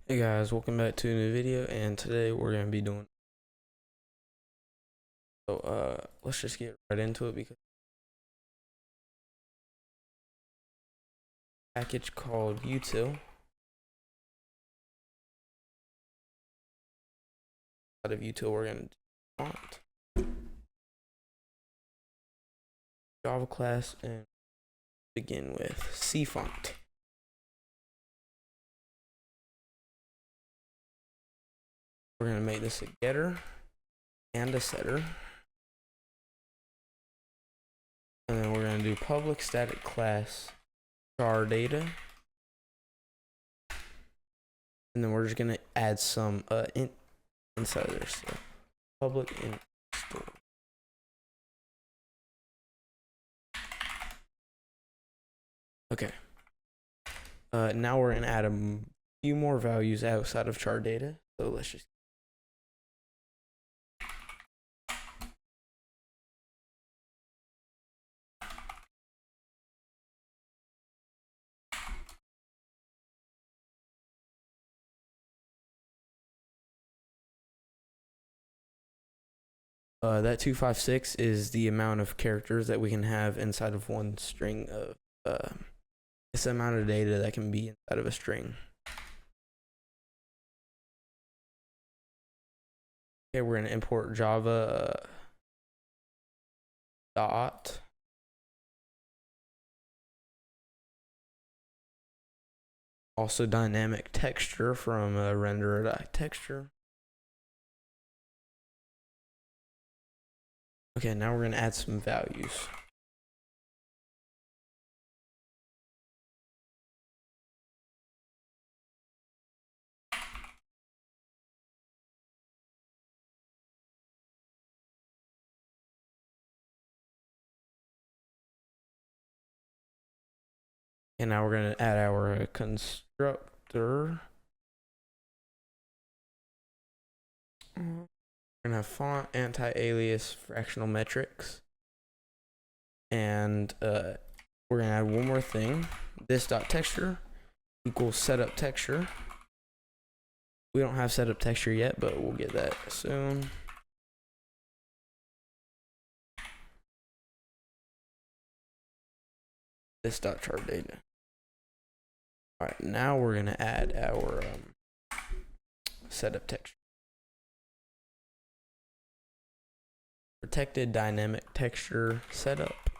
Hey guys, welcome back to a new video, and today we're gonna be doing let's just get right into it because package called util. Out of util we're gonna do font, Java class, and begin with cfont. We're gonna make this a getter and a setter. And then we're gonna do public static class char data. And then we're just gonna add some inside there. So public int store. Okay. Now we're gonna add a few more values outside of char data. So let's just that 256 is the amount of characters that we can have inside of one string of it's the amount of data that can be inside of a string. Okay, we're gonna import Java dot also dynamic texture from render.texture. Okay, now we're gonna add some values. And now we're gonna add our constructor. We're gonna have font, anti-alias, fractional metrics, and we're gonna add one more thing. This dot texture equals setup texture. We don't have setup texture yet, but we'll get that soon. This dot chart data. All right, now we're gonna add our setup texture. Protected dynamic texture setup.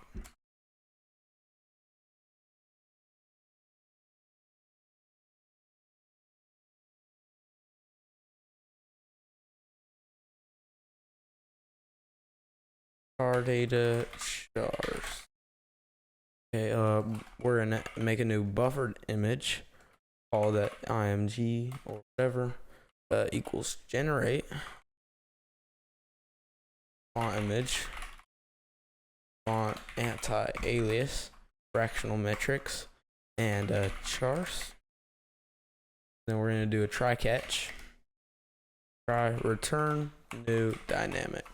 Char data chars. Okay, we're gonna make a new buffered image. Call that img or whatever. Equals generate font image, font anti-alias, fractional metrics, and chars. Then we're gonna do a try catch. Try return new dynamic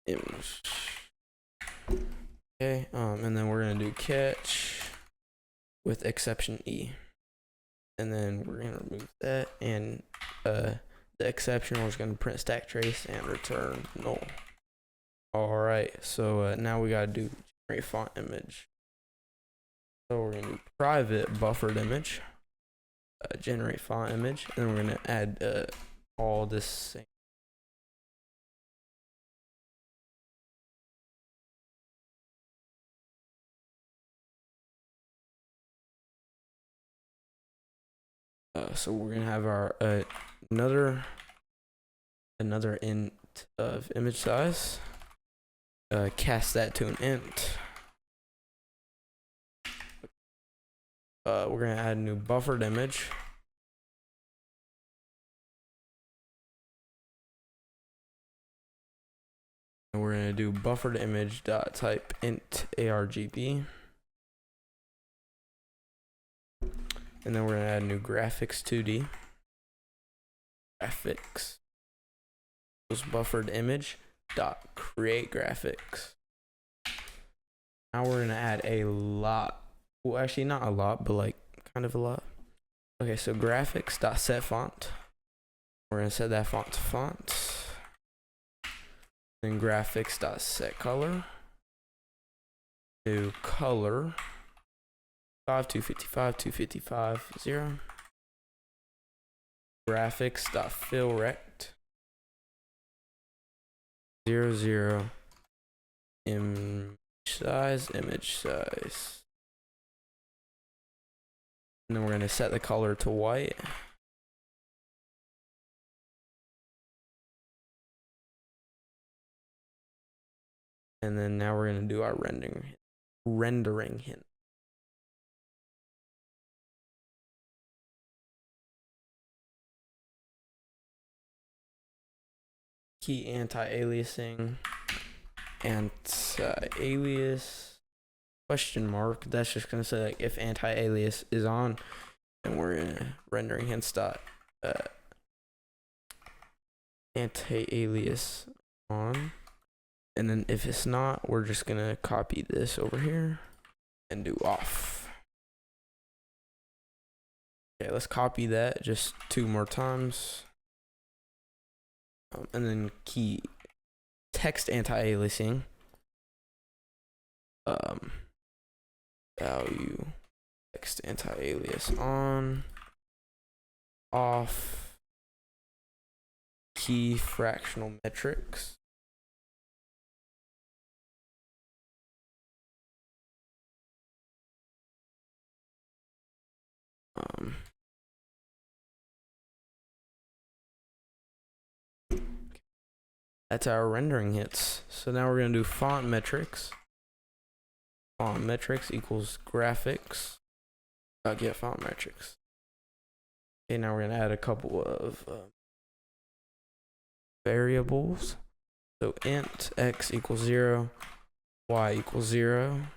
image. Okay, and then we're gonna do catch with exception E, and then we're gonna remove that, and the exception we're just gonna print stack trace and return null. All right, so now we gotta do generate font image. So we're gonna do private buffered image, generate font image, and then we're gonna add all this same. So we're gonna have our another int of image size. Cast that to an int. We're gonna add a new buffered image. And we're gonna do buffered image dot type int argb. And then we're gonna add a new graphics 2D. Graphics was buffered image dot create graphics. Now we're gonna add a lot. Well, actually not a lot, but like kind of a lot. Okay, so graphics.set font. We're gonna set that font to font. Then graphics.set color. Do color 255, 255, 0. Graphics.fill rect 00. Image size. And then we're gonna set the color to white. And then now we're gonna do our rendering hint. Key anti-aliasing, anti-alias question mark. That's just gonna say like if anti-alias is on, then we're gonna rendering hints dot anti-alias on. And then if it's not, we're just gonna copy this over here and do off. Okay, let's copy that just 2 more times. And then key text anti-aliasing. Value text anti-alias on, off, key fractional metrics. That's our rendering hits. So now we're gonna do font metrics. Font metrics equals graphics. Get font metrics. Okay, now we're gonna add a couple of variables. So int x equals 0, y equals 0. And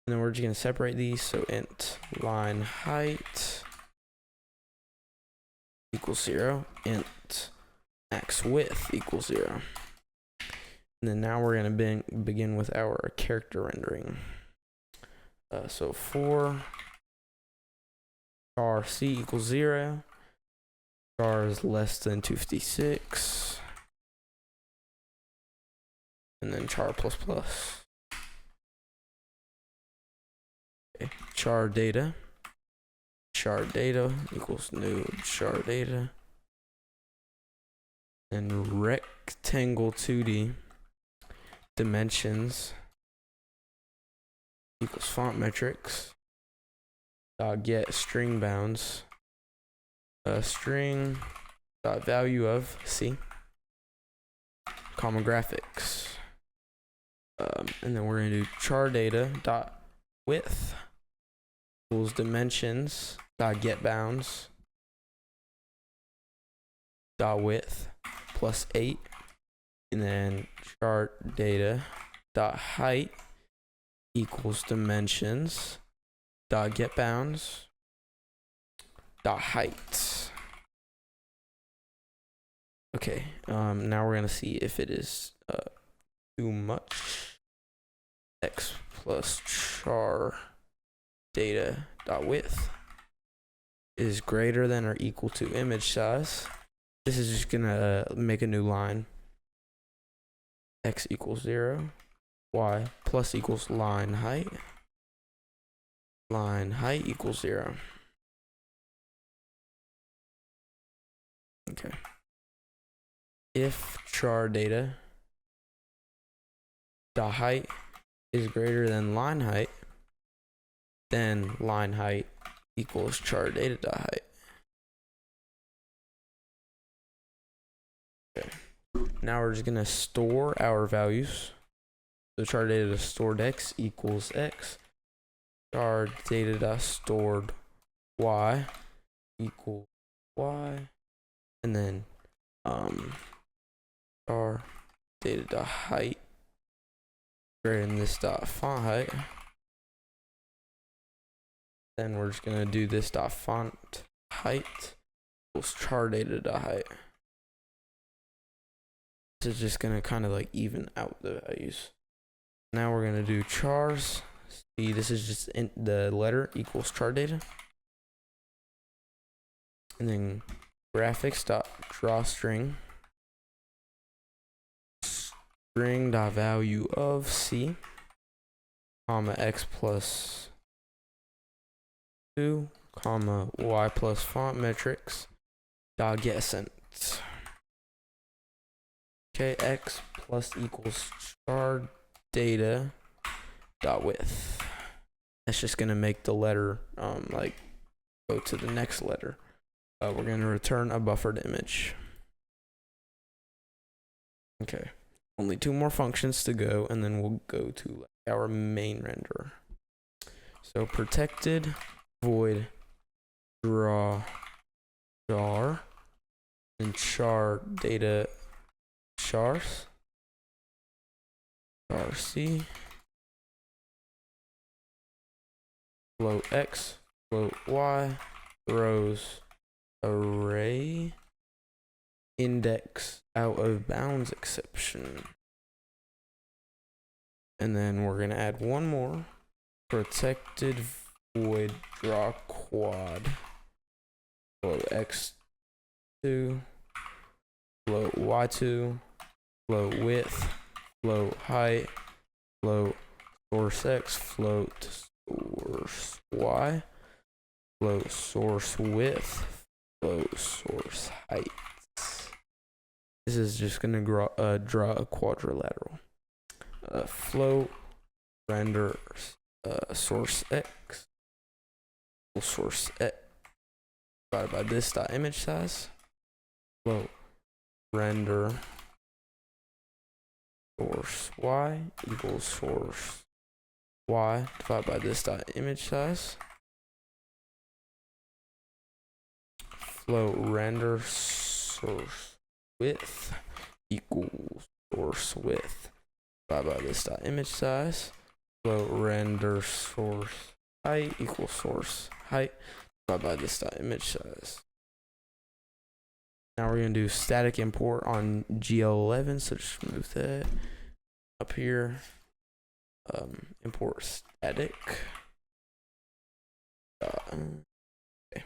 then we're just gonna separate these. So int line height equals 0, int max width equals 0. And then now we're gonna begin with our character rendering. So for char c equals 0, char is less than 256, and then char plus plus. Okay. Char data equals new char data, and rectangle 2D dimensions equals font metrics get string bounds string dot value of c comma graphics, and then we're gonna do char data dot width equals dimensions dot get bounds dot width plus 8, and then chart data dot height equals dimensions dot get bounds dot height. Okay, now we're gonna see if it is too much. X plus char data dot width is greater than or equal to image size. This is just gonna make a new line. X equals 0, y plus equals line height equals 0. Okay. If char data dot height is greater than line height, then line height equals char data dot height. Okay. Now we're just gonna store our values. So char data to stored x equals x. Char data dot stored y equals y. And then char data dot height greater than this dot font height. Then we're just gonna do this dot font height equals char data dot height. This is just gonna kind of like even out the values. Now we're gonna do chars. See, this is just the letter equals char data. and then graphics dot drawString string dot value of C, comma x plus 2, comma y plus font metrics dot get sent. Okay, x plus equals char data dot width. That's just gonna make the letter like go to the next letter. We're gonna return a buffered image. Okay, only 2 more functions to go, and then we'll go to our main renderer. So protected void draw char and char data chars char c float x float y throws array index out of bounds exception. And then we're gonna add one more, protected void draw quad float x2 float y2 float width float height float source x float source y float source width float source height. This is just gonna draw a quadrilateral. Float render source x source x divided by this dot image size. Float render source y equals source y divided by this dot image size. Float render source width equals source width divided by this dot image size. Float render source height equals source height divided by this dot image size. Now we're gonna do static import on GL11, so just move that up here. Import static. Okay.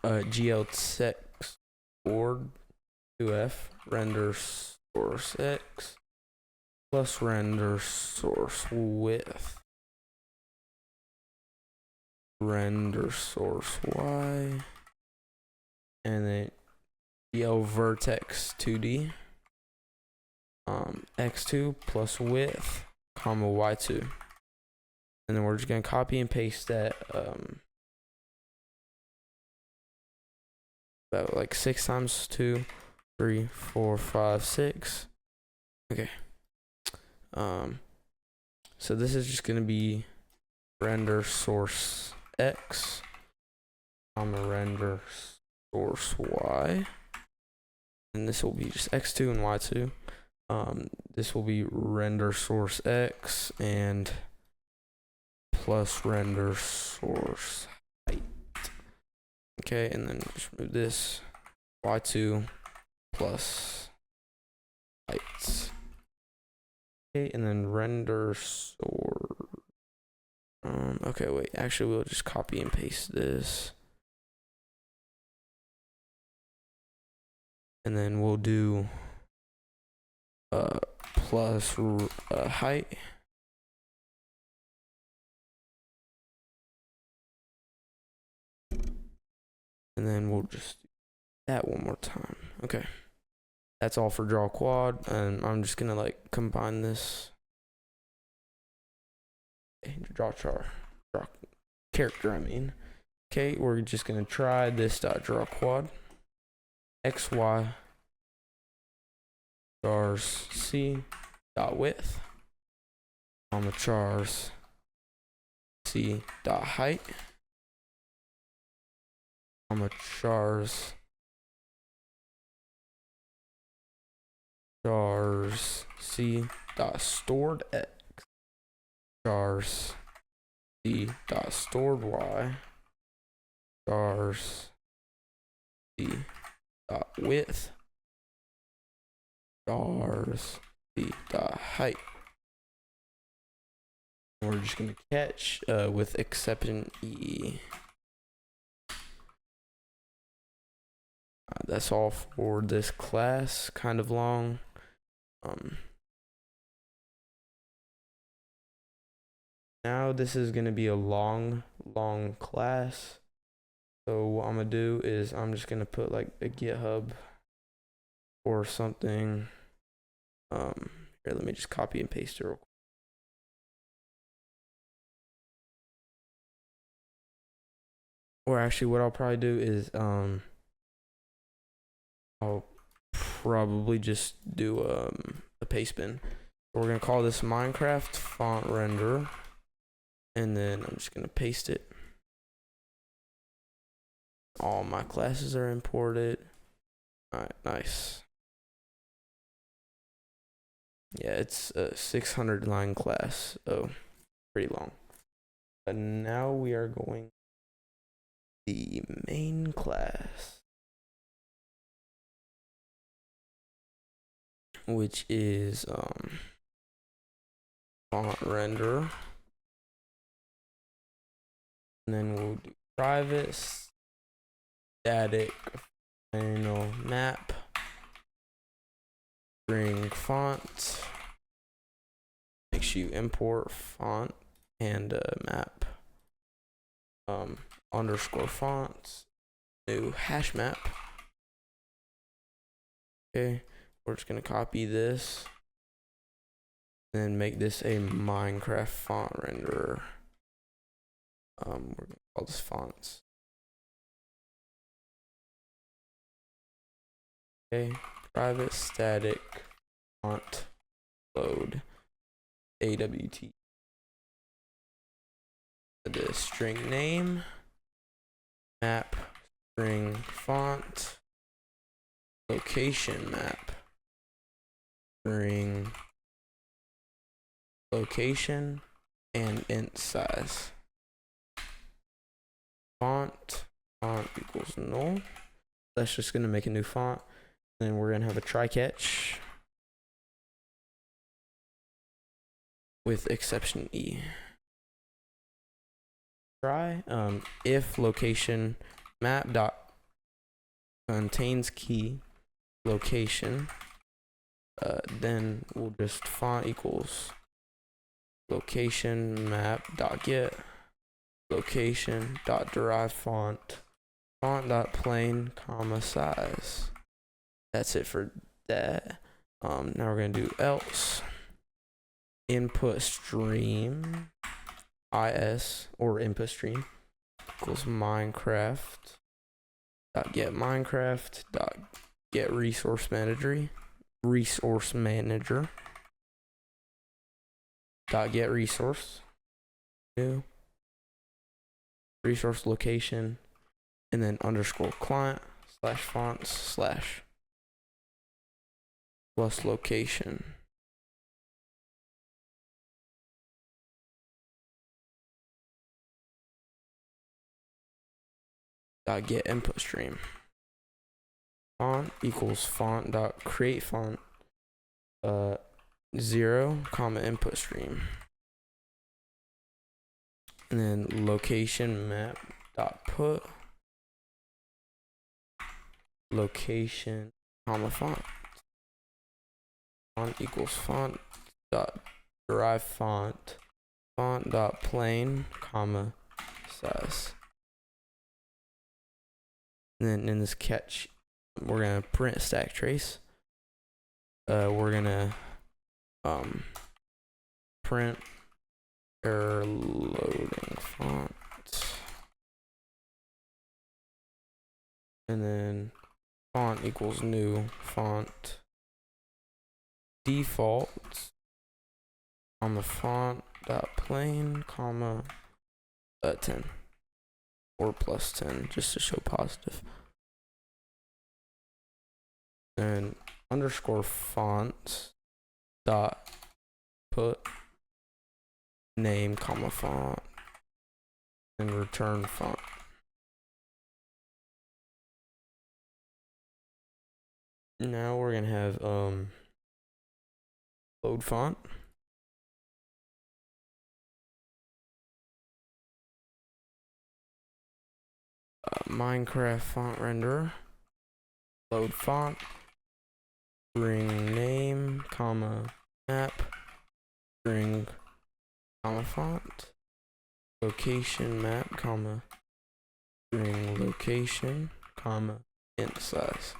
GL text board 2f render source x plus render source width render source y, and then GL vertex 2d x2 plus width comma y2, and then we're just gonna copy and paste that about like 6 times 2 3 4 5 6. Okay, so this is just gonna be render source x comma render source y, and this will be just x2 and y2. This will be render source x and plus render source height. Okay, and then just move this y2 plus height. Okay, and then render source. Okay, wait. Actually, we'll just copy and paste this, and then we'll do plus height. And then we'll just do that one more time. Okay, that's all for draw quad, and I'm just gonna like combine this. Okay, draw character, I mean. Okay, we're just gonna try this dot draw quad xy chars c dot width comma chars c dot height comma chars c dot stored x chars c dot stored y chars c dot width chars c dot height We're just gonna catch with exception E. That's all for this class. Kind of long. Now this is gonna be a long class. So what I'm gonna do is I'm just gonna put like a GitHub or something. Here, let me just copy and paste it real quick. Or actually, what I'll probably do is I'll probably just do a paste bin. We're gonna call this Minecraft font render, and then I'm just gonna paste it. All my classes are imported. All right, nice. Yeah, it's a 600 line class, so pretty long. But now we are going the main class, which is font render, and then we'll do private static final map string font. Make sure you import font and map underscore fonts, new hash map. Okay, we're just gonna copy this and make this a Minecraft font renderer. We're gonna call this fonts. Okay, private static font load AWT. The string name, map string font, location map string location, and int size. Font equals null. That's just gonna make a new font. Then we're gonna have a try catch with exception E. Try if location map dot contains key location, then we'll just font equals location map dot get location dot derive font dot plain comma size. That's it for that. Now we're gonna do else input stream is or input stream equals Minecraft dot get resource manager dot get resource new resource location, and then underscore client slash fonts slash plus location. Dot get input stream. Font equals font dot create font 0 comma input stream, and then location map dot put location comma font equals font dot derive font dot plain comma size. And then in this catch, we're gonna print stack trace. We're gonna print error loading font, and then font equals new font default comma font dot plain comma 10 or plus 10 just to show positive. And underscore font dot put name comma font and return font. Now we're gonna have load font Minecraft font renderer, load font, string name, comma map, string, comma font, location map, comma string location, comma int size.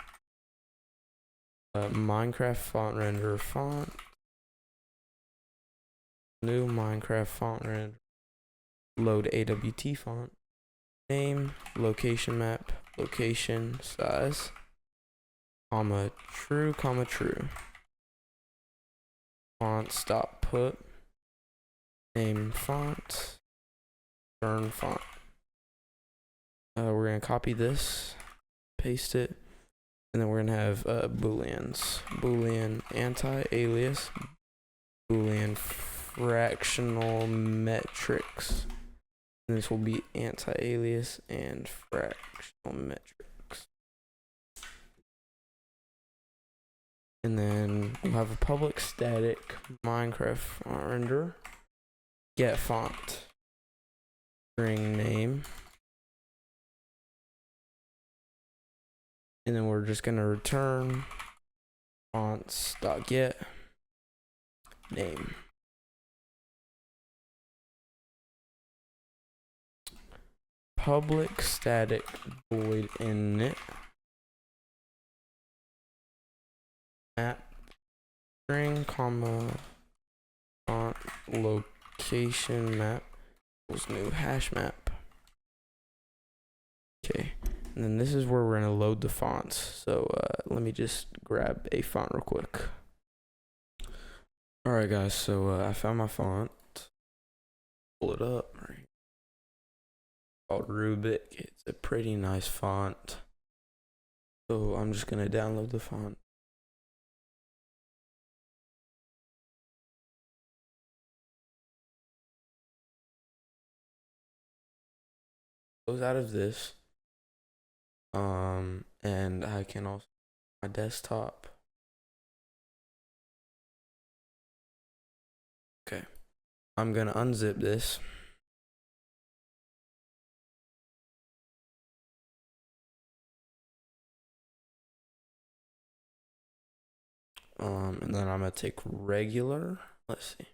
Minecraft font renderer font, new Minecraft font render, load AWT font, name, location map, location size, comma true, font stop put, name font, turn font. We're gonna copy this, paste it, and then we're gonna have booleans, boolean anti-alias, boolean fractional metrics. And this will be anti-alias and fractional metrics. And then we'll have a public static Minecraft font render, get font, string name, and then we're just gonna return fonts.get name. Public static void init map string, comma font location map equals new hash map. Okay, and then this is where we're gonna load the fonts. So let me just grab a font real quick. All right, guys. So I found my font. Pull it up. Right. Called Rubik. It's a pretty nice font. So I'm just gonna download the font. Goes out of this. And I can also my desktop. Okay. I'm gonna unzip this. And then I'm gonna take regular. Let's see.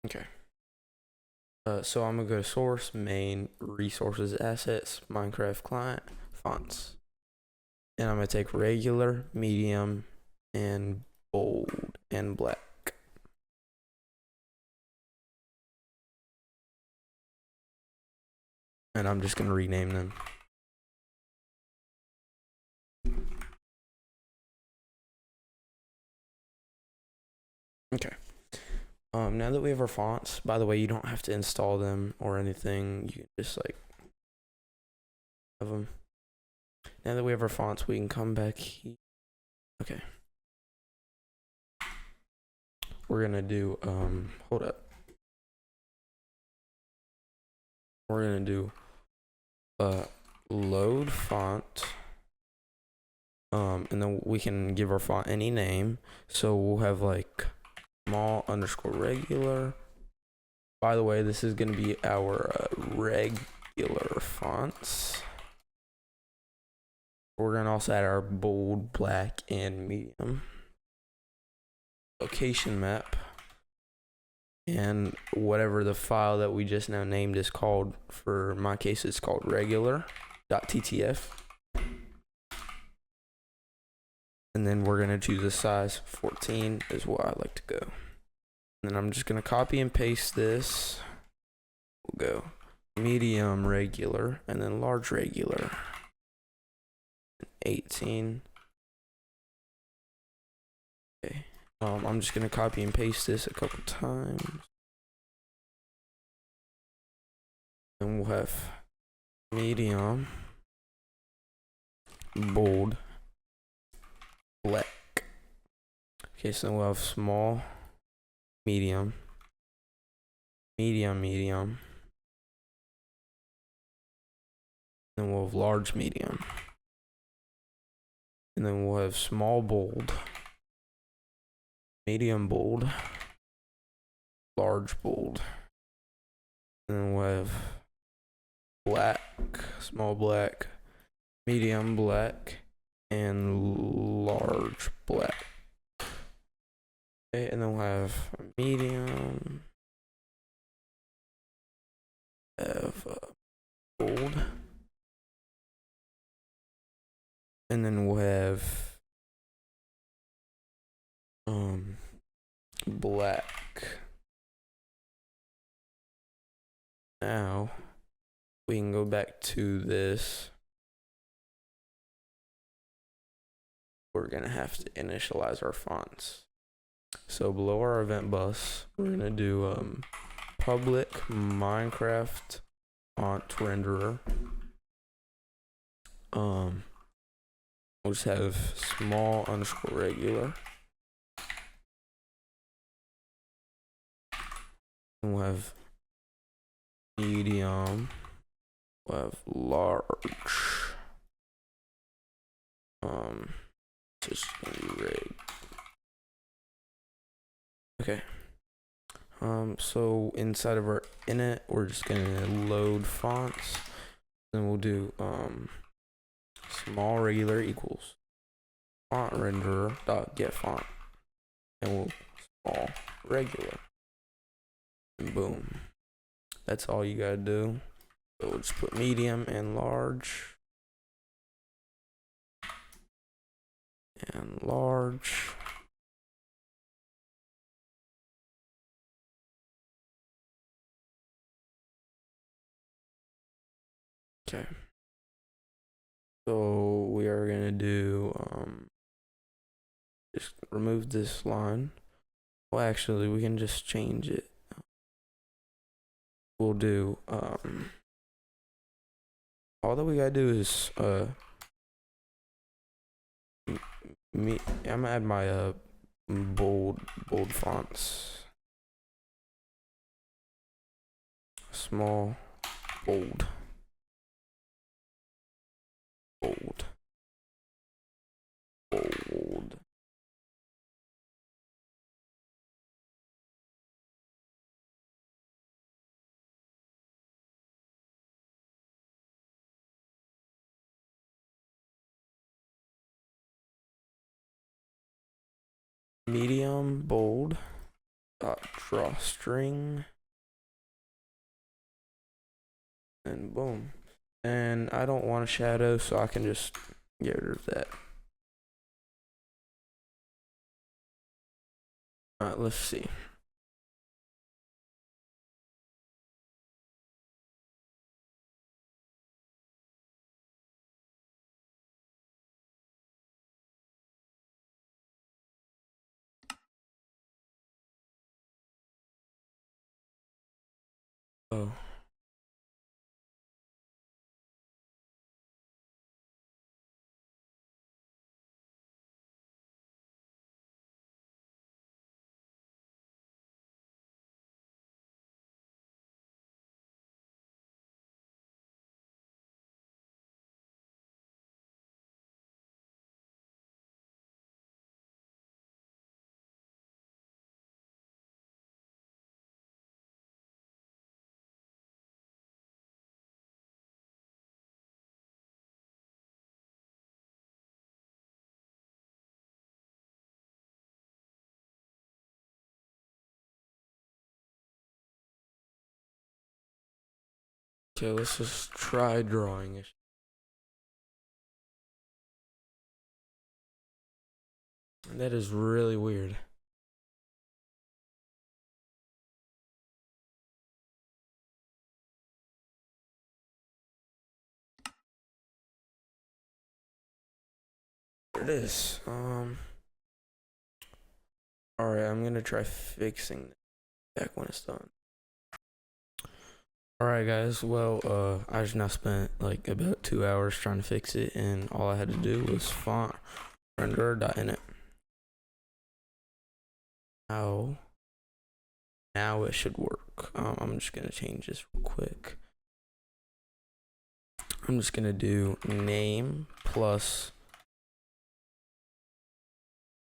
Okay. So I'm gonna go to source, main, resources, assets, Minecraft client, fonts. And I'm gonna take regular, medium, and bold, and black. And I'm just gonna rename them. Okay. Now that we have our fonts, by the way, you don't have to install them or anything. You can just like have them. Now that we have our fonts, we can come back here. Okay. We're gonna do hold up. We're gonna do load font. And then we can give our font any name. So we'll have like small underscore regular. By the way, this is gonna be our regular fonts. We're gonna also add our bold, black, and medium. Location map. And whatever the file that we just now named is called, for my case, it's called regular.ttf. And then we're gonna choose a size 14 is what I like to go. And then I'm just gonna copy and paste this. We'll go medium regular and then large regular. 18. Okay. I'm just gonna copy and paste this a couple times. And we'll have medium, bold, black. Okay, so we'll have small, medium, medium, then we'll have large, medium, and then we'll have small, bold, medium bold, large bold, and then we'll have black, small black, medium black, and large black. Okay, and then we'll have medium, have bold, and then we'll have black. Now we can go back to this. We're gonna have to initialize our fonts. So below our event bus, we're gonna do public Minecraft font renderer. We'll just have small underscore regular. And we'll have medium. We'll have large. Just gonna be red. Okay. So inside of our init, we're just gonna load fonts. Then we'll do small regular equals font renderer dot get font, and we'll small regular, and boom. That's all you gotta do. So we'll just put medium and large and large. Okay. So we are gonna do just remove this line. Well, actually, we can just change it. We'll do all that we gotta do is I'm gonna add my bold fonts, small, bold, bold, bold. Medium, bold, drawstring, and boom. And I don't want a shadow, so I can just get rid of that. Alright, let's see. Oh. Okay, let's just try drawing it. That is really weird. There it is. Alright, I'm gonna try fixing it back when it's done. Alright guys, well I just now spent like about 2 hours trying to fix it, and all I had to do was font renderer.init. Now it should work. I'm just gonna change this real quick. I'm just gonna do name plus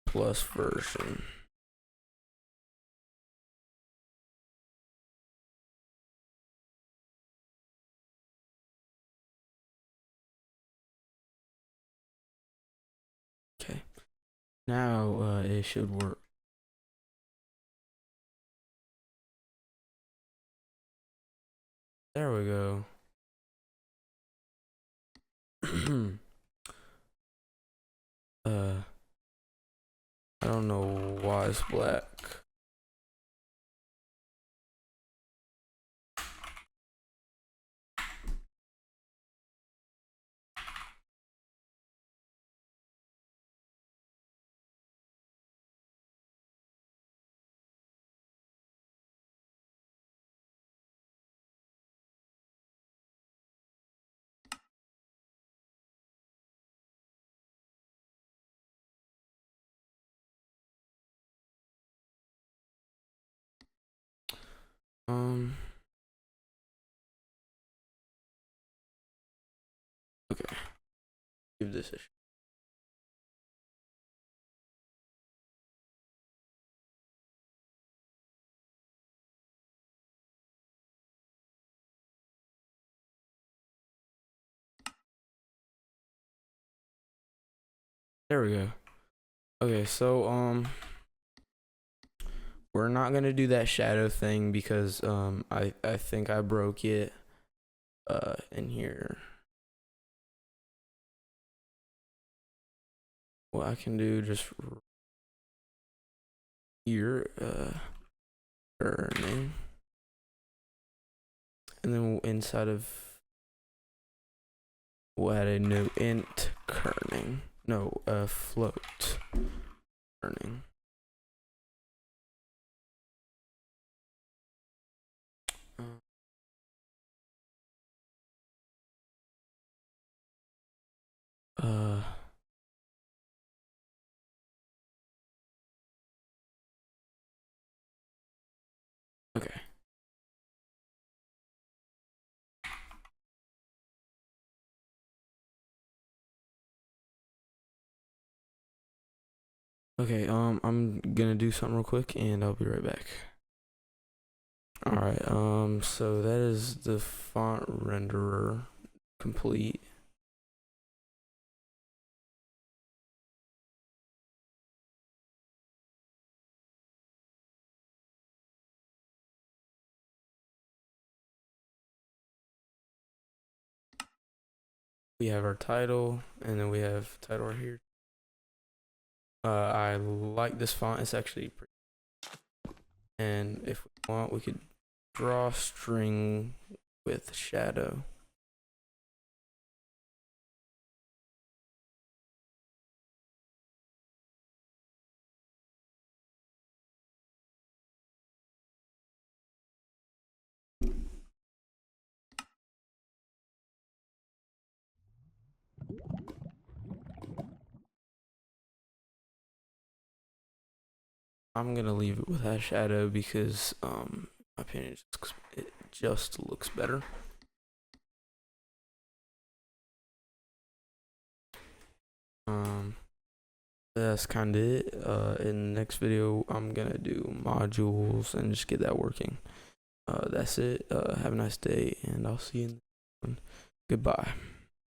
version. Now it should work. There we go. I don't know why it's black. Okay. Give this a shot. There we go. Okay, so we're not gonna do that shadow thing because I think I broke it in here. What I can do just here earning, and then inside of we'll add a new int kerning. No, float kerning. Okay. Okay, I'm gonna do something real quick and I'll be right back. Alright, so that is the font renderer complete. We have our title, and then we have title right here. I like this font, it's actually pretty. And if we want, we could draw string with shadow. I'm gonna leave it with that shadow because my opinion it just looks better. That's kind of it. In the next video, I'm gonna do modules and just get that working. That's it. Have a nice day, and I'll see you in the next one. Goodbye.